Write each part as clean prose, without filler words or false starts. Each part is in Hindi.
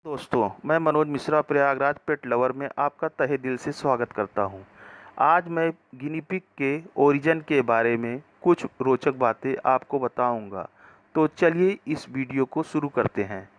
दोस्तों, मैं मनोज मिश्रा प्रयागराज पेट लवर में आपका तहे दिल से स्वागत करता हूं। आज मैं गिनी पिग के ओरिजिन के बारे में कुछ रोचक बातें आपको बताऊंगा। तो चलिए इस वीडियो को शुरू करते हैं।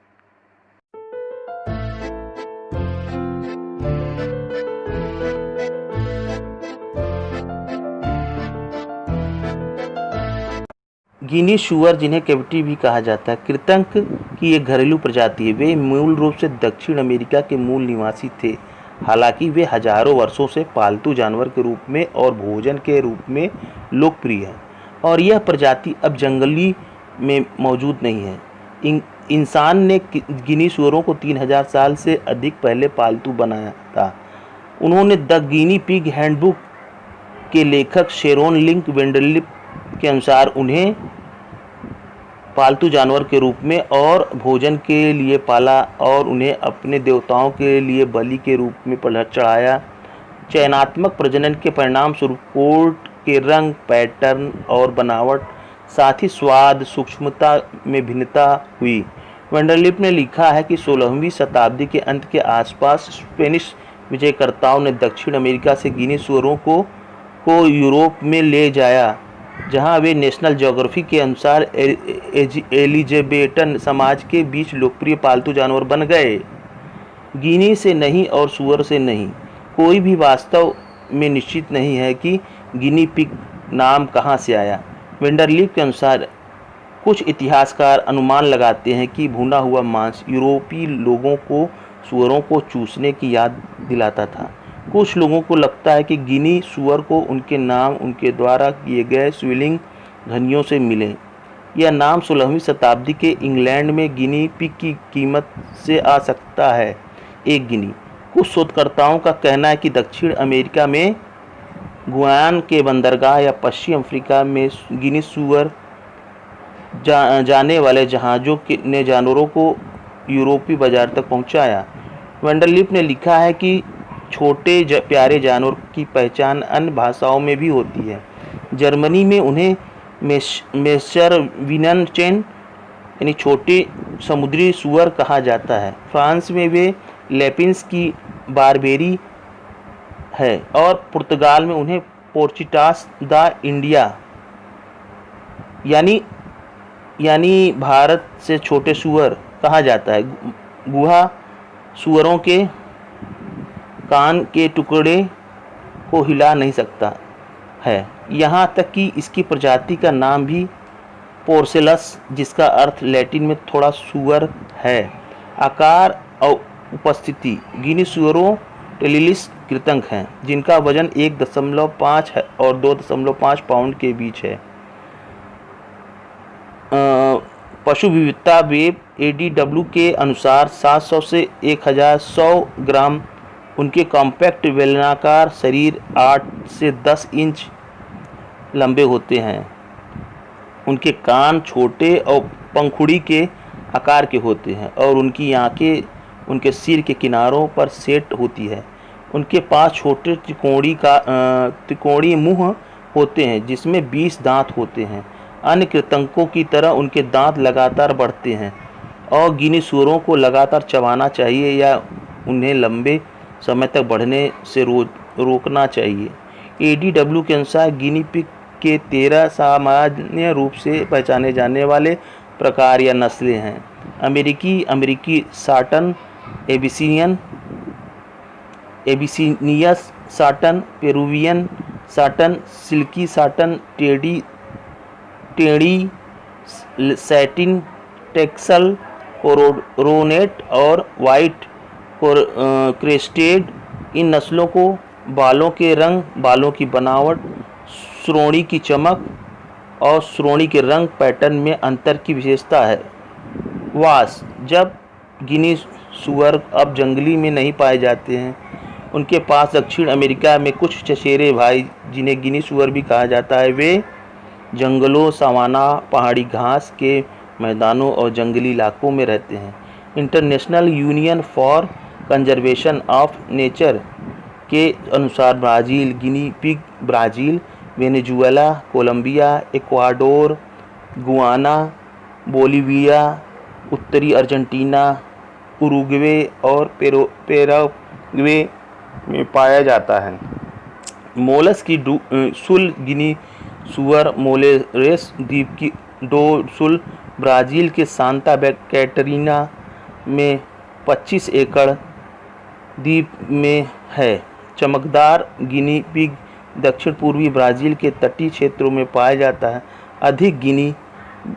गिनी सूअर, जिन्हें कैविटी भी कहा जाता है, कृंतक की एक घरेलू प्रजाति है। वे मूल रूप से दक्षिण अमेरिका के मूल निवासी थे। हालांकि वे हजारों वर्षों से पालतू जानवर के रूप में और भोजन के रूप में लोकप्रिय है, और यह प्रजाति अब जंगली में मौजूद नहीं है। इंसान ने गिनी सूअरों को 3000 साल से अधिक पहले पालतू बनाया था। उन्होंने द गिनी पिग हैंडबुक के लेखक शेरोन लिंक वेंडरलिप के अनुसार उन्हें पालतू जानवर के रूप में और भोजन के लिए पाला और उन्हें अपने देवताओं के लिए बलि के रूप में चढ़ाया। चयनात्मक प्रजनन के परिणाम स्वरूप कोट के रंग, पैटर्न और बनावट, साथ ही स्वाद, सूक्ष्मता में भिन्नता हुई। वेंडरलिप ने लिखा है कि 16वीं शताब्दी के अंत के आसपास स्पेनिश विजयकर्ताओं ने दक्षिण अमेरिका से गिनी सूअरों को यूरोप में ले जाया, जहां वे नेशनल ज्योग्राफी के अनुसार एलिज़ाबेथन समाज के बीच लोकप्रिय पालतू जानवर बन गए। गिनी से नहीं और सूअर से नहीं। कोई भी वास्तव में निश्चित नहीं है कि गिनी पिग नाम कहां से आया। वेंडरलिप के अनुसार कुछ इतिहासकार अनुमान लगाते हैं कि भुना हुआ मांस यूरोपीय लोगों को सूअरों को चूसने की याद दिलाता था। कुछ लोगों को लगता है कि गिनी सूअर को उनके नाम उनके द्वारा किए गए स्विलिंग घनियों से मिले। यह नाम 16वीं शताब्दी के इंग्लैंड में गिनी पिग की कीमत से आ सकता है। एक गिनी। कुछ शोधकर्ताओं का कहना है कि दक्षिण अमेरिका में गुयाना के बंदरगाह या पश्चिम अफ्रीका में गिनी सूअर जाने वाले जहाज़ों ने जानवरों को यूरोपीय बाजार तक पहुंचाया। वेंडरलिप ने लिखा है कि छोटे प्यारे जानवर की पहचान अन्य भाषाओं में भी होती है। जर्मनी में उन्हें मेसरविनचेन यानी छोटे समुद्री सूअर कहा जाता है। फ्रांस में वे लेपिन्स की बारबेरी है, और पुर्तगाल में उन्हें पोर्चिटास द इंडिया यानी भारत से छोटे सूअर कहा जाता है। गुहा सूअरों के कान के टुकड़े को हिला नहीं सकता है, यहाँ तक कि इसकी प्रजाति का नाम भी पोर्सेलस, जिसका अर्थ लैटिन में थोड़ा सूअर है। आकार और उपस्थिति। गिनी सूअरों टेलिलिस कृंतक हैं, जिनका वजन 1.5 और 2.5 पाउंड के बीच है। पशु विविधता वेब ADW के अनुसार 700 से 1100 ग्राम। उनके कॉम्पैक्ट बेलनाकार शरीर 8 से 10 इंच लंबे होते हैं। उनके कान छोटे और पंखुड़ी के आकार के होते हैं, और उनकी आंखें उनके सिर के किनारों पर सेट होती है। उनके पास छोटे त्रिकोणीय मुंह होते हैं, जिसमें 20 दांत होते हैं। अन्य कृंतकों की तरह उनके दांत लगातार बढ़ते हैं, और गिनी सूअरों को लगातार चबाना चाहिए या उन्हें लंबे समय तक बढ़ने से रोकना चाहिए। ADW के अनुसार गिनी पिग के 13 सामान्य रूप से पहचाने जाने वाले प्रकार या नस्लें हैं। अमेरिकी satin, Abyssinian satin, Peruvian satin, silky satin, टेढ़ी सैटिन, टेक्सल कोरोनेट और वाइट क्रेस्टेड। इन नस्लों को बालों के रंग, बालों की बनावट, श्रोणि की चमक और श्रोणि के रंग पैटर्न में अंतर की विशेषता है। वास। जब गिनी सूअर अब जंगली में नहीं पाए जाते हैं, उनके पास दक्षिण अमेरिका में कुछ चचेरे भाई, जिन्हें गिनी सूअर भी कहा जाता है, वे जंगलों, सवाना, पहाड़ी घास के मैदानों और जंगली इलाकों में रहते हैं। International Union for Conservation of Nature के अनुसार Brazil guinea pig, Brazil, Venezuela, Colombia, Ecuador, Guyana, Bolivia, उत्तरी अर्जेंटीना, उरुग्वे और पैराग्वे में पाया जाता है। मोलस की सुल गिनी सुअर मोलेरेस द्वीप की डोरसुल ब्राज़ील के सांता कैटरीना में 25 एकड़ द्वीप में है। चमकदार गिनी पिग दक्षिण पूर्वी ब्राज़ील के तटीय क्षेत्रों में पाया जाता है। अधिक गिनी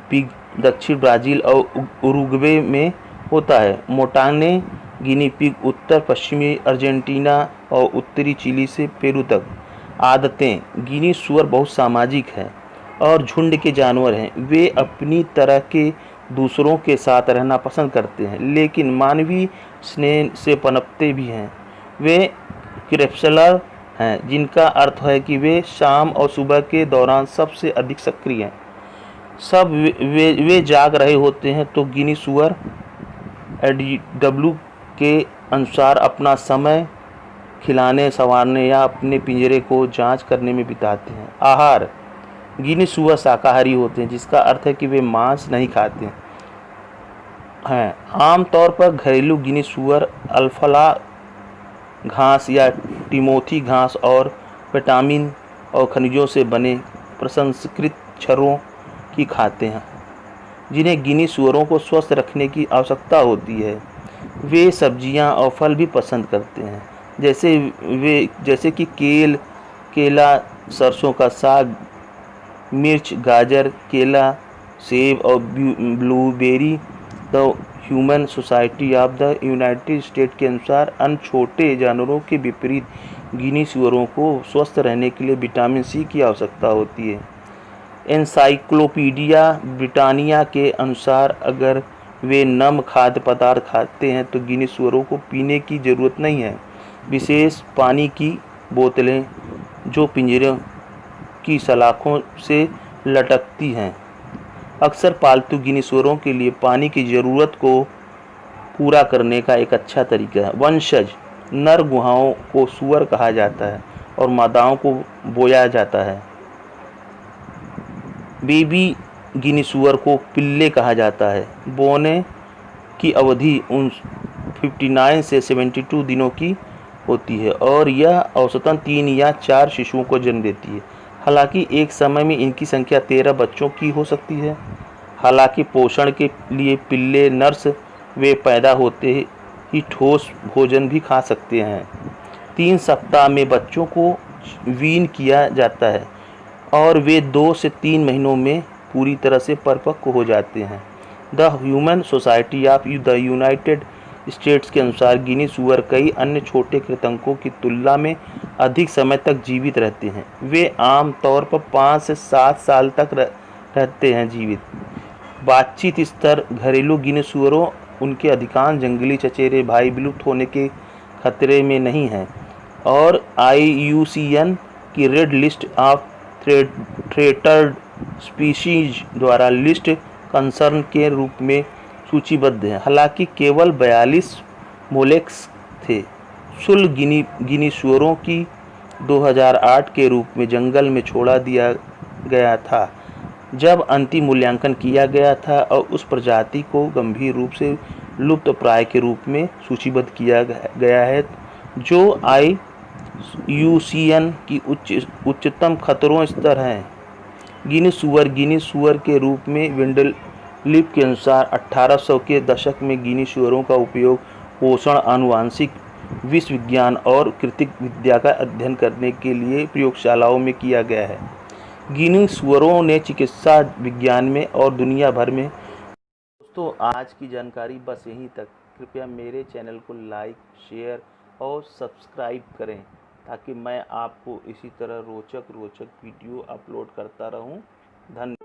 पिग दक्षिण ब्राज़ील और उरुग्वे में होता है। मोंटाने गिनी पिग उत्तर पश्चिमी अर्जेंटीना और उत्तरी चिली से पेरू तक। आदतें: गिनी सुअर बहुत सामाजिक है और झुंड के जानवर हैं। वे अपनी तरह के दूसरों के साथ रहना पसंद करते हैं, लेकिन मानवीय स्नेह से पनपते भी हैं। वे क्रेप्सलर हैं, जिनका अर्थ है कि वे शाम और सुबह के दौरान सबसे अधिक सक्रिय हैं। वे जाग रहे होते हैं तो गिनी सुअर एडब्ल्यू के अनुसार अपना समय खिलाने, संवारने या अपने पिंजरे को जांच करने में बिताते हैं। आहार: गिनी सुअर शाकाहारी होते हैं, जिसका अर्थ है कि वे मांस नहीं खाते हैं। आमतौर पर घरेलू गिनी सुअर अल्फाला घास या टिमोथी घास और विटामिन और खनिजों से बने प्रसंस्कृत क्षारों की खाते हैं, जिन्हें गिनी सुअरों को स्वस्थ रखने की आवश्यकता होती है। वे सब्जियां और फल भी पसंद करते हैं, जैसे कि केला, सरसों का साग, मिर्च, गाजर, केला, सेब और blueberry. The human society of the United states के अनुसार अन्य छोटे जानवरों के विपरीत गिनी सुअरों को स्वस्थ रहने के लिए विटामिन सी की आवश्यकता होती है। एनसाइक्लोपीडिया ब्रिटानिया के अनुसार अगर वे नम खाद्य पदार्थ खाते हैं तो गिनी सुअरों को पीने की ज़रूरत नहीं है। विशेष पानी की बोतलें जो पिंजरे की सलाखों से लटकती हैं, अक्सर पालतू गिनी सुअरों के लिए पानी की ज़रूरत को पूरा करने का एक अच्छा तरीका है। वंशज: नर गुहाओं को सुअर कहा जाता है और मादाओं को बोया जाता है। बेबी गिनी सुअर को पिल्ले कहा जाता है। बोने की अवधि 59 से 72 दिनों की होती है और यह औसतन 3 या 4 शिशुओं को जन्म देती है। हालांकि एक समय में इनकी संख्या 13 बच्चों की हो सकती है। हालांकि पोषण के लिए पिल्ले नर्स वे पैदा होते ही ठोस भोजन भी खा सकते हैं। 3 सप्ताह में बच्चों को वीन किया जाता है और वे 2 से 3 महीनों में पूरी तरह से परिपक्व हो जाते हैं। The human society of the United states के अनुसार गिनी सुअर कई अन्य छोटे कृंतकों की तुलना में अधिक समय तक जीवित रहते हैं। वे आम तौर पर 5 से 7 साल तक रहते हैं जीवित। बातचीत स्तर: घरेलू गिनी सुअरों उनके अधिकांश जंगली चचेरे भाई विलुप्त होने के खतरे में नहीं हैं और IUCN की red list of threatened species द्वारा लिस्ट कंसर्न के रूप में सूचीबद्ध है। हालांकि केवल 42 मोलस्क थे। सुल गिनी सुअरों की 2008 के रूप में जंगल में छोड़ा दिया गया था, जब अंतिम मूल्यांकन किया गया था और उस प्रजाति को गंभीर रूप से लुप्तप्राय के रूप में सूचीबद्ध किया गया है, जो IUCN की उच्चतम खतरों स्तर है। गिनी सुअर के रूप में विंडलिप के अनुसार 1800 के दशक में गिनी सुअरों का उपयोग पोषण, आनुवंशिक, विष विज्ञान और कृत्रिम विद्या का अध्ययन करने के लिए प्रयोगशालाओं में किया गया है। गिनी सुअरों ने चिकित्सा विज्ञान में और दुनिया भर में। दोस्तों, आज की जानकारी बस यहीं तक। कृपया मेरे चैनल को लाइक, शेयर और सब्सक्राइब करें ताकि मैं आपको इसी तरह रोचक वीडियो अपलोड करता रहूं। धन्यवाद।